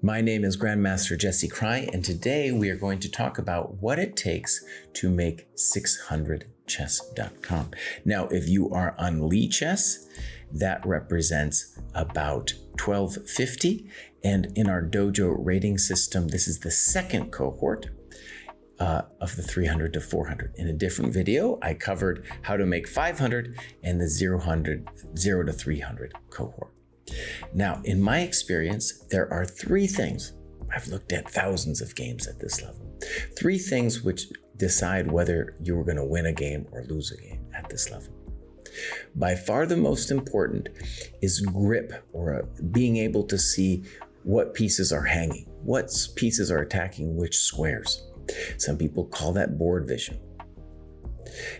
My name is Grandmaster Jesse Kraai, and today we are going to talk about what it takes to make 600chess.com. Now, if you are on Lichess, that represents about 1250, and in our dojo rating system, this is the second cohort of the 300 to 400. In a different video, I covered how to make 500 and the 0 to 300 cohort. Now, in my experience, there are three things. I've looked at thousands of games at this level. Three things which decide whether you're going to win a game or lose a game at this level. By far the most important is grip, or being able to see what pieces are hanging, what pieces are attacking which squares. Some people call that board vision.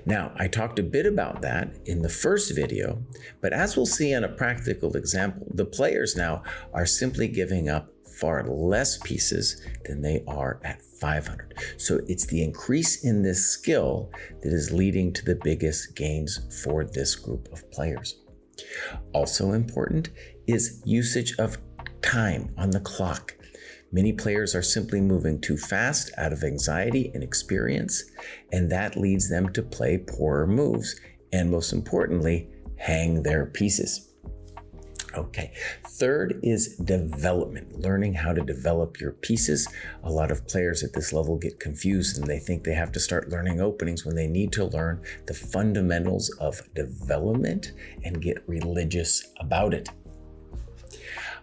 Now, I talked a bit about that in the first video, but as we'll see on a practical example, the players now are simply giving up far less pieces than they are at 500. So it's the increase in this skill that is leading to the biggest gains for this group of players. Also important is usage of time on the clock. Many players are simply moving too fast out of anxiety and experience, and that leads them to play poorer moves, and most importantly, hang their pieces. Okay, third is development, learning how to develop your pieces. A lot of players at this level get confused and they think they have to start learning openings when they need to learn the fundamentals of development and get religious about it.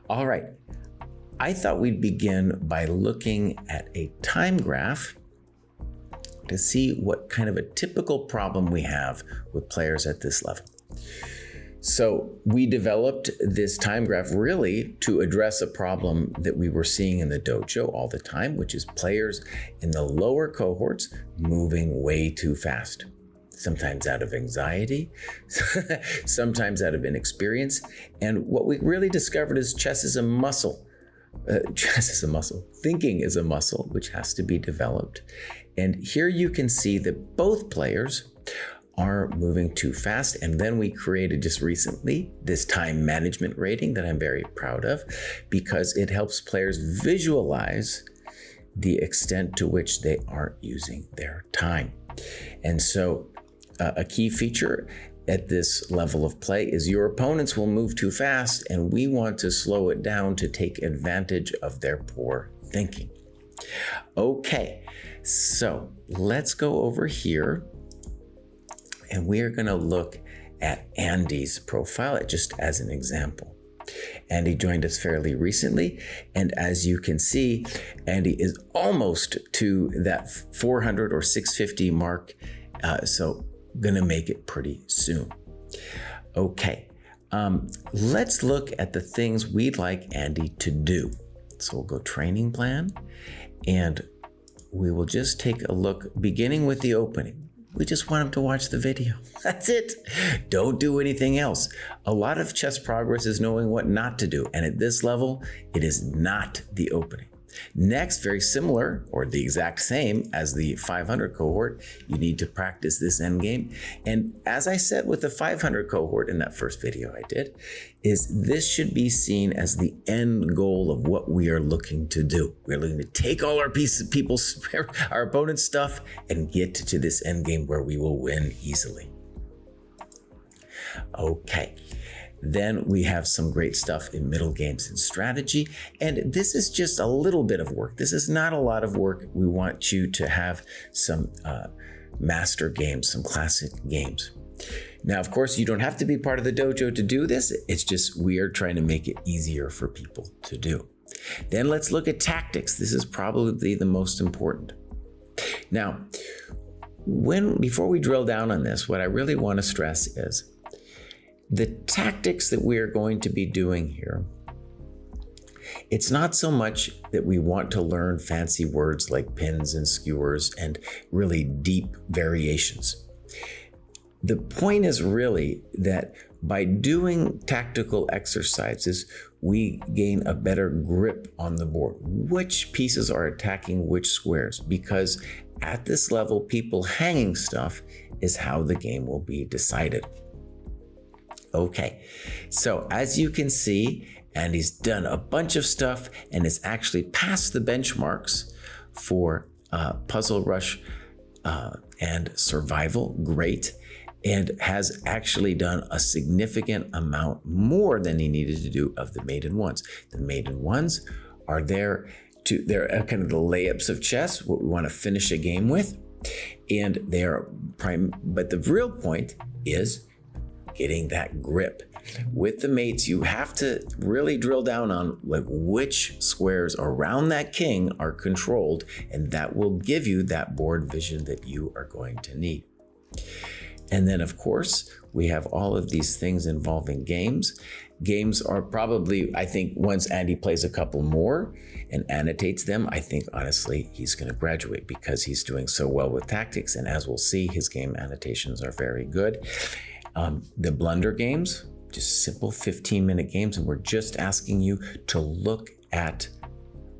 All right. I thought we'd begin by looking at a time graph to see what kind of a typical problem we have with players at this level. So we developed this time graph really to address a problem that we were seeing in the dojo all the time, which is players in the lower cohorts moving way too fast. Sometimes out of anxiety, sometimes out of inexperience. And what we really discovered is chess is a muscle. Chess is a muscle. Thinking is a muscle, which has to be developed. And here you can see that both players are moving too fast. And then we created just recently this time management rating that I'm very proud of, because it helps players visualize the extent to which they aren't using their time. And so a key feature at this level of play is your opponents will move too fast, and we want to slow it down to take advantage of their poor thinking. Okay, so let's go over here, and we are going to look at Andy's profile just as an example. Andy joined us fairly recently, and as you can see, Andy is almost to that 400 or 650 mark, so gonna make it pretty soon. Okay, let's look at the things we'd like Andy to do. So we'll go training plan, and we will just take a look, beginning with the opening. We just want him to watch the video. That's it. Don't do anything else. A lot of chess progress is knowing what not to do, and at this level, it is not the opening. Next, very similar or the exact same as the 500 cohort, you need to practice this endgame. And as I said with the 500 cohort in that first video I did, is this should be seen as the end goal of what we are looking to do. We're looking to take all our our opponent's stuff and get to this endgame where we will win easily. Okay. Then we have some great stuff in middle games and strategy. And this is just a little bit of work. This is not a lot of work. We want you to have some master games, some classic games. Now, of course, you don't have to be part of the dojo to do this. It's just we are trying to make it easier for people to do. Then let's look at tactics. This is probably the most important. Now, before we drill down on this, what I really want to stress is the tactics that we are going to be doing here. It's not so much that we want to learn fancy words like pins and skewers and really deep variations. The point is really that by doing tactical exercises, we gain a better grip on the board. Which pieces are attacking which squares? Because at this level, people hanging stuff is how the game will be decided. Okay, so as you can see, and he's done a bunch of stuff and has actually passed the benchmarks for Puzzle Rush and Survival. Great. And has actually done a significant amount more than he needed to do of the maiden ones. The maiden ones are they're kind of the layups of chess, what we want to finish a game with. And they're but the real point is getting that grip. With the mates, you have to really drill down on like which squares around that king are controlled, and that will give you that board vision that you are going to need. And then, of course, we have all of these things involving games. Games are probably, I think, once Andy plays a couple more and annotates them, I think, honestly, he's going to graduate because he's doing so well with tactics. And as we'll see, his game annotations are very good. The blunder games, just simple 15-minute games. And we're just asking you to look at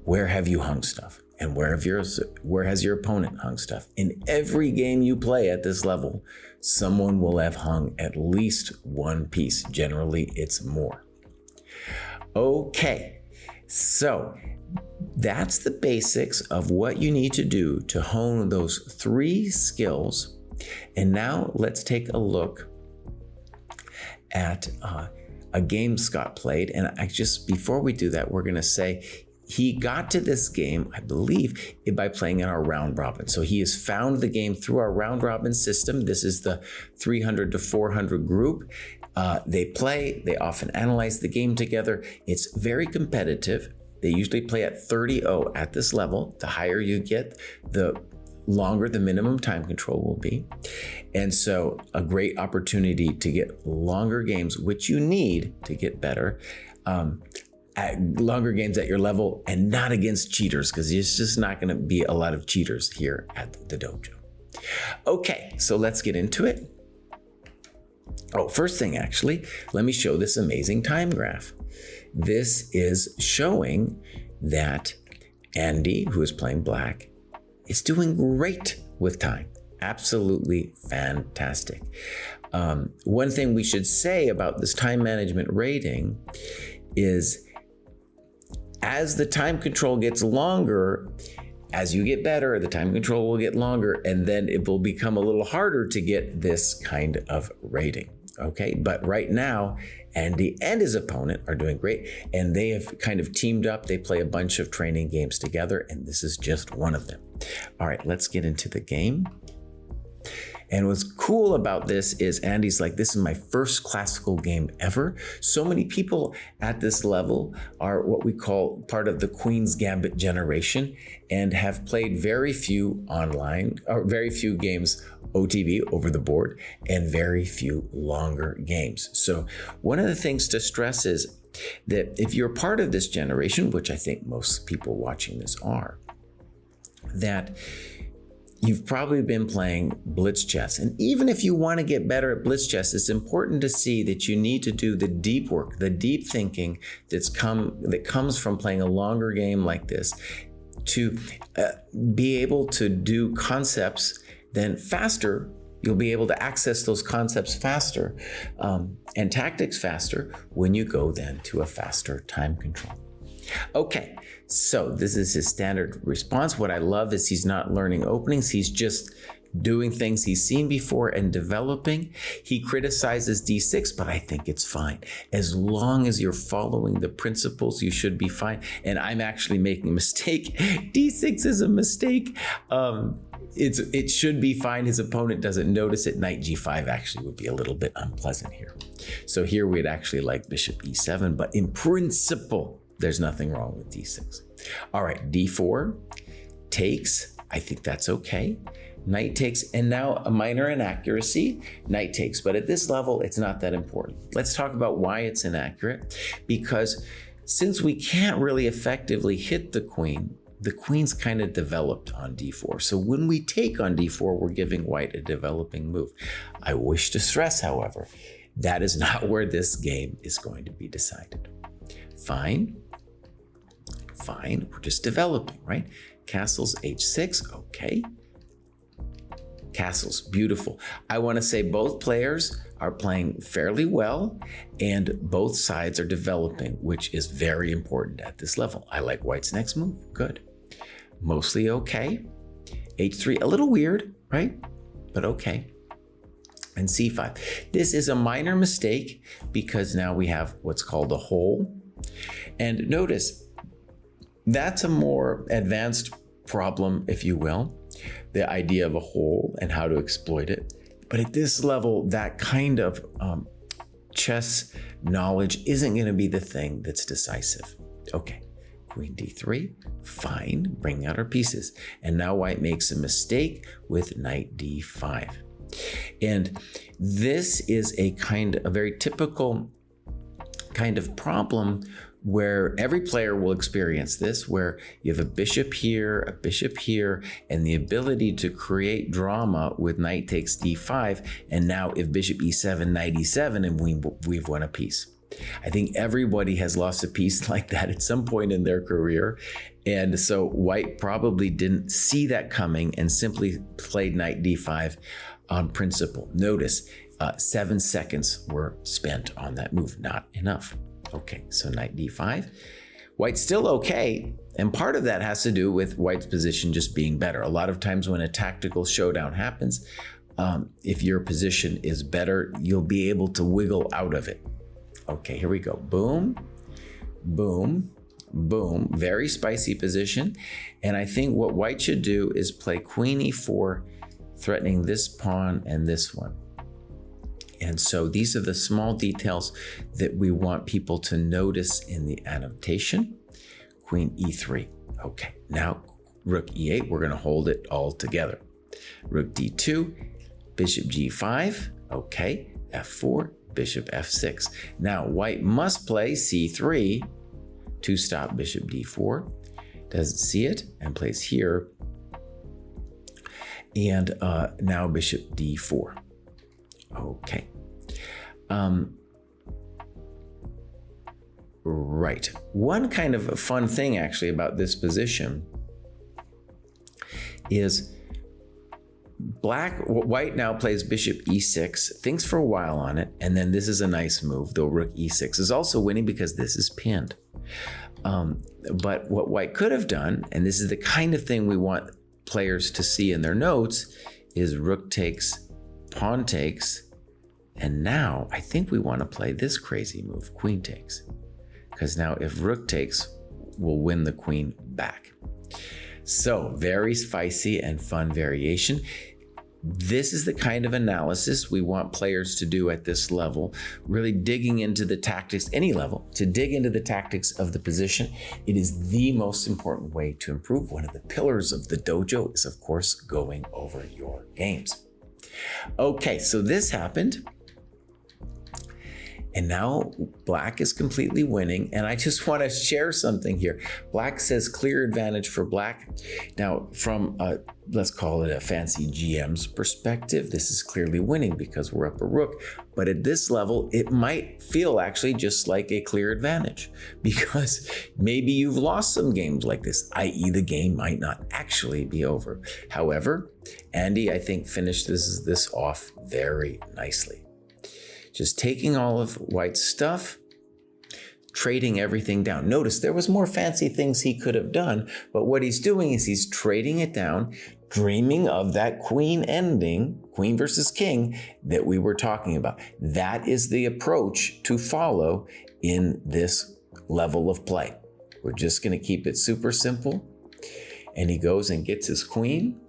where have you hung stuff and where has your opponent hung stuff. In every game you play at this level, someone will have hung at least one piece. Generally, it's more. Okay, so that's the basics of what you need to do to hone those 3 skills. And now let's take a look at a game Scott played. And before we do that, we're going to say he got to this game, I believe, by playing in our round robin. So he has found the game through our round robin system. This is the 300 to 400 group. They play, they often analyze the game together. It's very competitive. They usually play at 30-0 at this level. The higher you get, the longer the minimum time control will be. And so a great opportunity to get longer games, which you need to get better. At longer games at your level and not against cheaters, because it's just not going to be a lot of cheaters here at the dojo. Okay, so let's get into it. Oh, first thing, actually, let me show this amazing time graph. This is showing that Andy, who is playing black, is doing great with time. Absolutely fantastic. One thing we should say about this time management rating is as the time control gets longer, as you get better, the time control will get longer, and then it will become a little harder to get this kind of rating. Okay, but right now, Andy and his opponent are doing great, and they have kind of teamed up. They play a bunch of training games together, and this is just one of them. All right, let's get into the game. And what's cool about this is Andy's like, this is my first classical game ever. So many people at this level are what we call part of the Queen's Gambit generation and have played very few online, or very few games OTB, over the board, and very few longer games. So one of the things to stress is that if you're part of this generation, which I think most people watching this are, that you've probably been playing blitz chess. And even if you want to get better at blitz chess, it's important to see that you need to do the deep work, the deep thinking that comes from playing a longer game like this to be able to do concepts then faster. You'll be able to access those concepts faster and tactics faster when you go then to a faster time control. Okay, so this is his standard response. What I love is he's not learning openings. He's just doing things he's seen before and developing. He criticizes D6, but I think it's fine. As long as you're following the principles, you should be fine. And I'm actually making a mistake. D6 is a mistake. It should be fine. His opponent doesn't notice it. Knight G5 actually would be a little bit unpleasant here. So here we'd actually like Bishop E7, but in principle, there's nothing wrong with D6. All right, D4 takes. I think that's okay. Knight takes, and now a minor inaccuracy, knight takes. But at this level, it's not that important. Let's talk about why it's inaccurate. Because since we can't really effectively hit the queen's kind of developed on D4. So when we take on D4, we're giving white a developing move. I wish to stress, however, that is not where this game is going to be decided. Fine, we're just developing, right? Castles H6, okay. castles, beautiful. I want to say both players are playing fairly well and both sides are developing, which is very important at this level. I like white's next move, good. Mostly okay. H3, a little weird, right? But okay. And C5. This is a minor mistake because now we have what's called a hole. And notice, that's a more advanced problem, if you will, the idea of a hole and how to exploit it. But at this level, that kind of chess knowledge isn't going to be the thing that's decisive. Okay, queen d3, fine, bring out our pieces. And now white makes a mistake with knight d5. And this is a very typical kind of problem where every player will experience this, where you have a bishop here, and the ability to create drama with knight takes d5, and now if bishop e7, knight e7, and we've won a piece. I think everybody has lost a piece like that at some point in their career, and so white probably didn't see that coming and simply played knight d5 on principle. Notice 7 seconds were spent on that move, not enough. Okay, so knight d5. White's still okay, and part of that has to do with white's position just being better. A lot of times when a tactical showdown happens, if your position is better, you'll be able to wiggle out of it. Okay, here we go. Boom, boom, boom. Very spicy position. And I think what white should do is play queen e4, threatening this pawn and this one. And so these are the small details that we want people to notice in the annotation. Queen e3. Okay, now rook e8, we're going to hold it all together. Rook d2, bishop g5. Okay, f4, bishop f6. Now white must play c3 to stop bishop d4. Doesn't see it and plays here. And now bishop d4. Okay. Right. One kind of fun thing actually about this position is white now plays bishop e6, thinks for a while on it, and then this is a nice move, though rook e6 is also winning because this is pinned. But what white could have done, and this is the kind of thing we want players to see in their notes, is rook takes, pawn takes, and now I think we want to play this crazy move, queen takes. Because now if rook takes, we'll win the queen back. So very spicy and fun variation. This is the kind of analysis we want players to do at this level, really digging into the tactics, any level, to dig into the tactics of the position. It is the most important way to improve. One of the pillars of the dojo is, of course, going over your games. Okay, so this happened. And now black is completely winning. And I just want to share something here. Black says clear advantage for black. Now from, let's call it a fancy GM's perspective, this is clearly winning because we're up a rook. But at this level, it might feel actually just like a clear advantage because maybe you've lost some games like this, i.e. the game might not actually be over. However, Andy, I think, finished this off very nicely. Just taking all of white's stuff, trading everything down. Notice there was more fancy things he could have done, but what he's doing is he's trading it down, dreaming of that queen ending, queen versus king, that we were talking about. That is the approach to follow in this level of play. We're just going to keep it super simple. And he goes and gets his queen.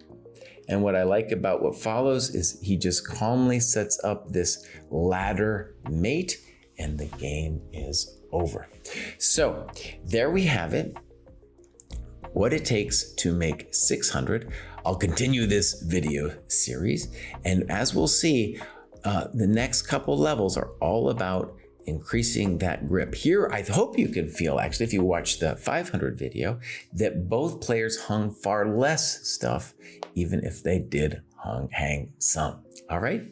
And what I like about what follows is he just calmly sets up this ladder mate and the game is over. So there we have it. What it takes to make 600. I'll continue this video series. And as we'll see, the next couple levels are all about increasing that grip. Here, I hope you can feel, actually, if you watch the 500 video, that both players hung far less stuff, even if they did hang some. All right?